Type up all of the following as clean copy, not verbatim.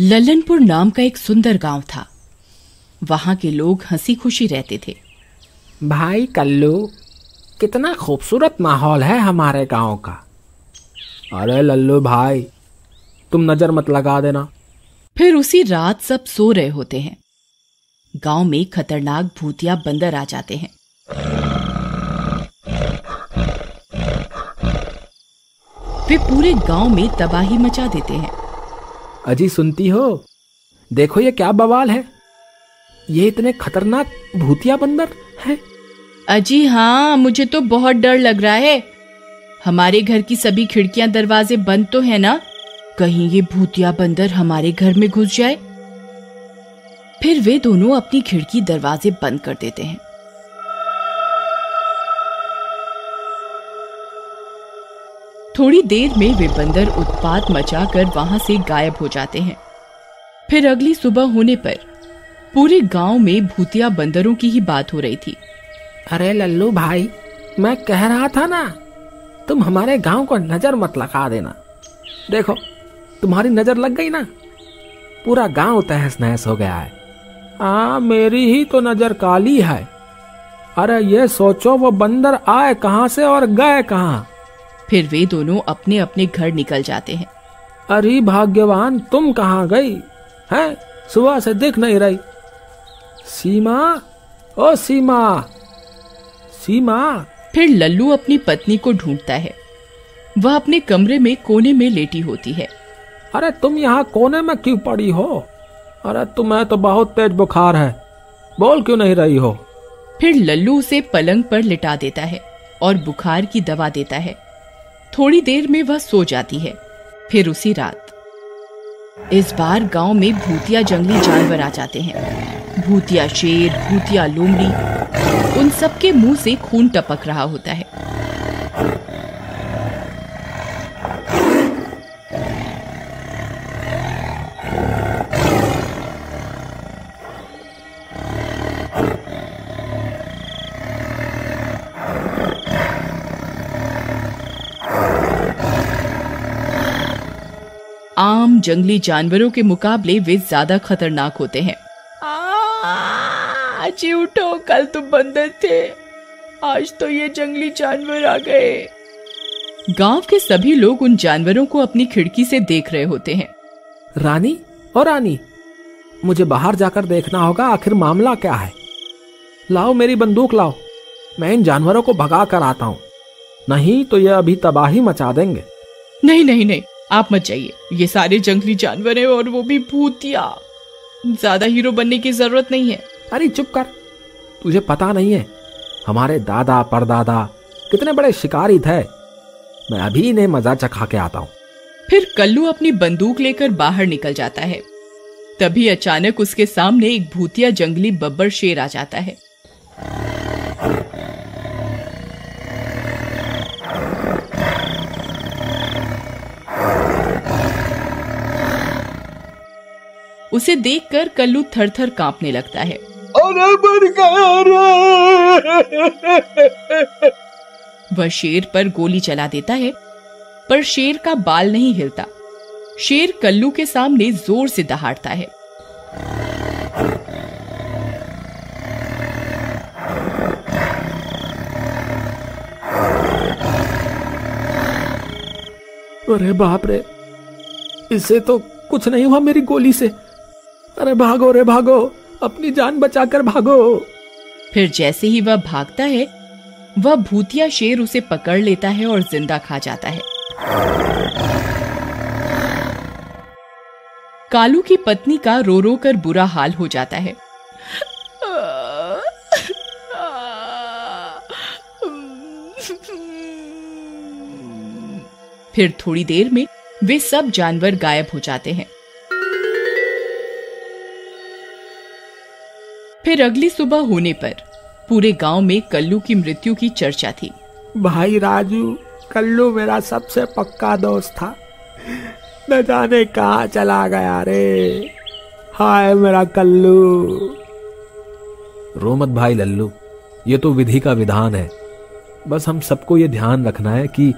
लल्लनपुर नाम का एक सुंदर गांव था। वहां के लोग हंसी खुशी रहते थे। भाई कल्लू, कितना खूबसूरत माहौल है हमारे गांव का। अरे लल्लू भाई, तुम नजर मत लगा देना। फिर उसी रात सब सो रहे होते हैं। गांव में खतरनाक भूतिया बंदर आ जाते हैं। वे पूरे गांव में तबाही मचा देते हैं। अजी सुनती हो, देखो ये क्या बवाल है। ये इतने खतरनाक भूतिया बंदर हैं। अजी हाँ, मुझे तो बहुत डर लग रहा है। हमारे घर की सभी खिड़कियां दरवाजे बंद तो है ना, कहीं ये भूतिया बंदर हमारे घर में घुस जाए। फिर वे दोनों अपनी खिड़की दरवाजे बंद कर देते हैं। थोड़ी देर में वे बंदर उत्पात मचाकर वहां से गायब हो जाते हैं। फिर अगली सुबह होने पर पूरे गांव में भूतिया बंदरों की ही बात हो रही थी। अरे लल्लू भाई, मैं कह रहा था ना, तुम हमारे गांव को नजर मत लगा देना। देखो, तुम्हारी नजर लग गई ना, पूरा गांव तहस नहस हो गया है। हाँ, मेरी ही तो नजर काली है। अरे ये सोचो, वो बंदर आए कहां से और गए कहां। फिर वे दोनों अपने अपने घर निकल जाते हैं। अरे भाग्यवान, तुम कहां गई हैं? सुबह से दिख नहीं रही। सीमा, ओ सीमा, सीमा। फिर लल्लू अपनी पत्नी को ढूंढता है। वह अपने कमरे में कोने में लेटी होती है। अरे तुम यहाँ कोने में क्यों पड़ी हो? अरे तुम्हें तो बहुत तेज बुखार है, बोल क्यों नहीं रही हो? फिर लल्लू उसे पलंग पर लिटा देता है और बुखार की दवा देता है। थोड़ी देर में वह सो जाती है। फिर उसी रात इस बार गांव में भूतिया जंगली जानवर आ जाते हैं। भूतिया शेर, भूतिया लोमड़ी, उन सबके मुंह से खून टपक रहा होता है। आम जंगली जानवरों के मुकाबले वे ज्यादा खतरनाक होते हैं। जी उठो, कल तुम बंदर थे, आज तो ये जंगली जानवर आ गए। गांव के सभी लोग उन जानवरों को अपनी खिड़की से देख रहे होते हैं। रानी और रानी, मुझे बाहर जाकर देखना होगा, आखिर मामला क्या है। लाओ मेरी बंदूक लाओ, मैं इन जानवरों को भगा कर आता हूँ, नहीं तो ये अभी तबाही मचा देंगे। नहीं नहीं नहीं, आप मत जाइए। ये सारे जंगली जानवर हैं और वो भी भूतिया। ज्यादा हीरो बनने की जरूरत नहीं है। अरे चुप कर, तुझे पता नहीं है हमारे दादा परदादा कितने बड़े शिकारी थे। मैं अभी इन्हें मजा चखा के आता हूँ। फिर कल्लू अपनी बंदूक लेकर बाहर निकल जाता है। तभी अचानक उसके सामने एक भूतिया जंगली बब्बर शेर आ जाता है। उसे देखकर कल्लू थर-थर कांपने लगता है। अरे मर गया रे! वह शेर पर गोली चला देता है, पर शेर का बाल नहीं हिलता। शेर कल्लू के सामने जोर से दहाड़ता है। अरे बाप रे, इससे तो कुछ नहीं हुआ मेरी गोली से। अरे भागो रे भागो, अपनी जान बचाकर भागो। फिर जैसे ही वह भागता है, वह भूतिया शेर उसे पकड़ लेता है और जिंदा खा जाता है। कालू की पत्नी का रो रो कर बुरा हाल हो जाता है। फिर थोड़ी देर में वे सब जानवर गायब हो जाते हैं। फिर अगली सुबह होने पर पूरे गांव में कल्लू की मृत्यु की चर्चा थी। भाई राजू, कल्लू मेरा सबसे पक्का दोस्त था, न जाने कहाँ चला गया रे। हाय मेरा कल्लू। रो मत भाई लल्लू, ये तो विधि का विधान है। बस हम सबको ये ध्यान रखना है कि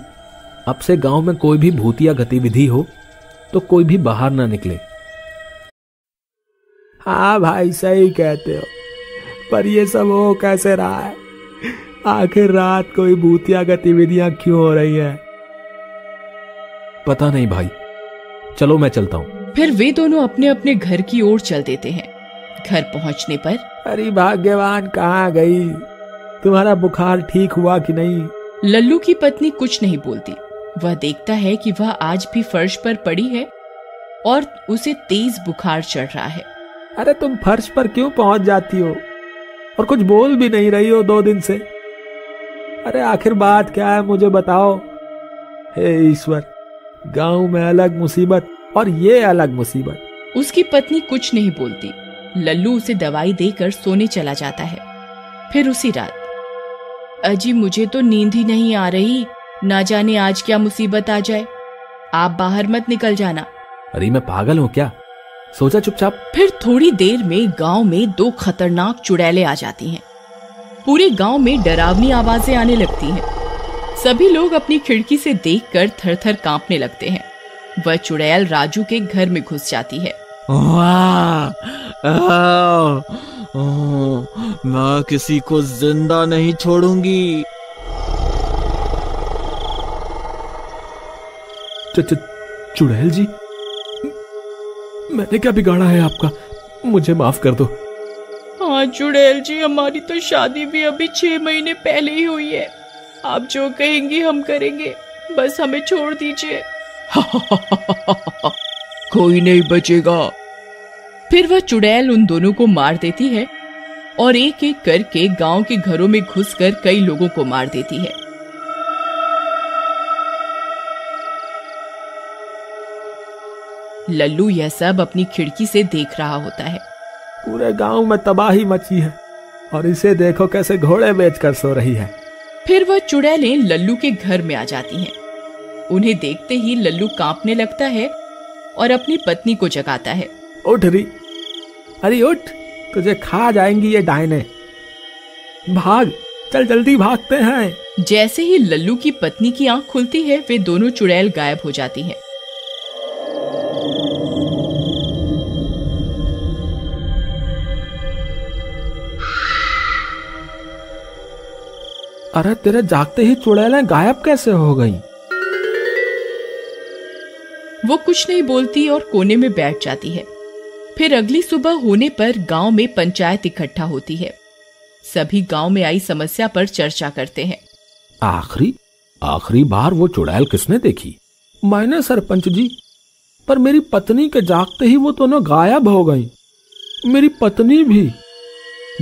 अब से गांव में कोई भी भूतिया गतिविधि हो तो कोई भी बाहर ना निकले। हाँ भाई सही कहते हो, पर ये सब हो कैसे रहा है? आखिर रात कोई भूतिया गतिविधियां क्यों हो रही है? पता नहीं भाई, चलो मैं चलता हूँ। फिर वे दोनों अपने अपने घर की ओर चल देते हैं। घर पहुंचने पर अरे भाग्यवान, कहाँ गई? तुम्हारा बुखार ठीक हुआ कि नहीं? लल्लू की पत्नी कुछ नहीं बोलती। वह देखता है कि वह आज भी फर्श पर पड़ी है और उसे तेज बुखार चढ़ रहा है। अरे तुम फर्श पर क्यों पहुंच जाती हो और कुछ बोल भी नहीं रही हो 2 दिन से? अरे आखिर बात क्या है, मुझे बताओ। हे ईश्वर, गांव में अलग मुसीबत और ये अलग मुसीबत। उसकी पत्नी कुछ नहीं बोलती। लल्लू उसे दवाई देकर सोने चला जाता है। फिर उसी रात, अजी मुझे तो नींद ही नहीं आ रही, ना जाने आज क्या मुसीबत आ जाए, आप बाहर मत निकल जाना। अरे मैं पागल हूँ क्या, सोचा चुपचाप। फिर थोड़ी देर में गांव में 2 खतरनाक चुड़ैलें आ जाती हैं। पूरे गांव में डरावनी आवाजें आने लगती हैं। सभी लोग अपनी खिड़की से देखकर थर-थर कांपने लगते हैं। वह चुड़ैल राजू के घर में घुस जाती है। मैं किसी को जिंदा नहीं छोड़ूंगी। चुड़ैल जी, मैंने क्या बिगाड़ा है आपका? मुझे माफ कर दो। हाँ चुड़ैल जी, हमारी तो शादी भी अभी 6 महीने पहले ही हुई है। आप जो कहेंगी हम करेंगे, बस हमें छोड़ दीजिए। कोई नहीं बचेगा। फिर वह चुड़ैल उन दोनों को मार देती है और एक एक करके गांव के घरों में घुसकर कई लोगों को मार देती है। लल्लू यह सब अपनी खिड़की से देख रहा होता है। पूरे गांव में तबाही मची है और इसे देखो कैसे घोड़े बेचकर सो रही है। फिर वह चुड़ैलें लल्लू के घर में आ जाती हैं। उन्हें देखते ही लल्लू कांपने लगता है और अपनी पत्नी को जगाता है। उठ रही, अरे उठ, तुझे खा जाएंगी ये डायने। भाग, चल जल्दी भागते हैं। जैसे ही लल्लू की पत्नी की आंख खुलती है, वे दोनों चुड़ैल गायब हो जाती हैं। अरे तेरे जागते ही चुड़ैलें गायब कैसे हो गई? वो कुछ नहीं बोलती और कोने में बैठ जाती है। फिर अगली सुबह होने पर गांव में पंचायत इकट्ठा होती है। सभी गांव में आई समस्या पर चर्चा करते हैं। आखिरी बार वो चुड़ैल किसने देखी? मैंने सरपंच जी, पर मेरी पत्नी के जागते ही वो दोनों गायब हो गई। मेरी पत्नी भी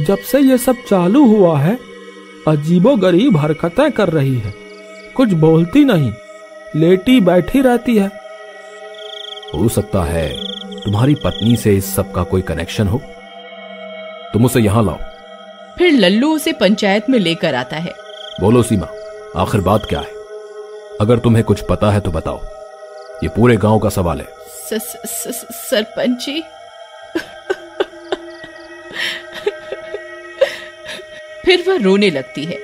जब से ये सब चालू हुआ है अजीबोगरीब हरकतें कर रही है। कुछ बोलती नहीं, लेटी बैठी रहती है। हो सकता है तुम्हारी पत्नी से इस सब का कोई कनेक्शन हो। तुम उसे यहां लाओ। फिर लल्लू उसे पंचायत में लेकर आता है। बोलो सीमा, आखिर बात क्या है? अगर तुम्हें कुछ पता है तो बताओ, ये पूरे गांव का सवाल है। सरपंच जी, फिर वह रोने लगती है।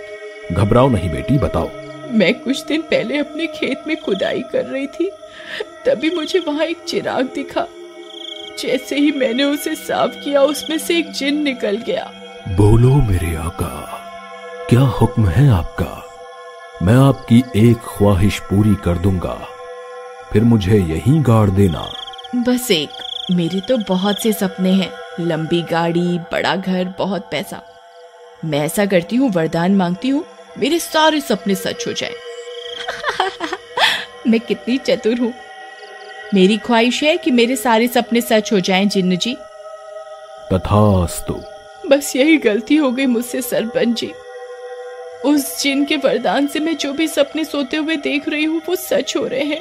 घबराओ नहीं बेटी, बताओ। मैं कुछ दिन पहले अपने खेत में खुदाई कर रही थी, तभी मुझे वहां एक चिराग दिखा। जैसे ही मैंने उसे साफ किया, उसमें से एक जिन निकल गया। बोलो मेरे आका, क्या हुक्म है आपका? मैं आपकी एक ख्वाहिश पूरी कर दूंगा, फिर मुझे यहीं गाड़ देना। बस एक। मेरे तो बहुत से सपने हैं, लंबी गाड़ी, बड़ा घर, बहुत पैसा। मैं ऐसा करती हूँ, वरदान मांगती हूँ, मेरे सारे सपने सच हो जाएं। मैं कितनी चतुर हूँ। मेरी ख्वाहिश है कि मेरे सारे सपने सच हो जाएं जिन्न जी। तथास्तु। बस यही गलती हो गई मुझसे सरपंच जी। उस जिन के वरदान से मैं जो भी सपने सोते हुए देख रही हूँ वो सच हो रहे हैं।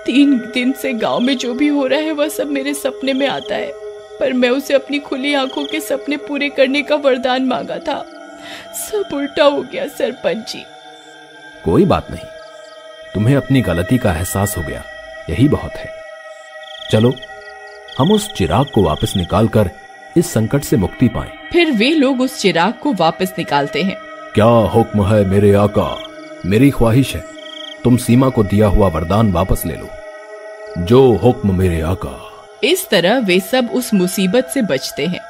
3 दिन से गांव में जो भी हो रहा है वह सब मेरे सपने में आता है, पर मैं उसे अपनी खुली आंखों के सपने पूरे करने का वरदान मांगा था। सब उल्टा हो गया सरपंच जी। कोई बात नहीं, तुम्हें अपनी गलती का एहसास हो गया, यही बहुत है। चलो हम उस चिराग को वापस निकालकर इस संकट से मुक्ति पाएं। फिर वे लोग उस चिराग को वापस निकालते हैं। क्या हुक्म है मेरे आका? मेरी ख्वाहिश है तुम सीमा को दिया हुआ वरदान वापस ले लो। जो हुक्म मेरे आका। इस तरह वे सब उस मुसीबत से बचते हैं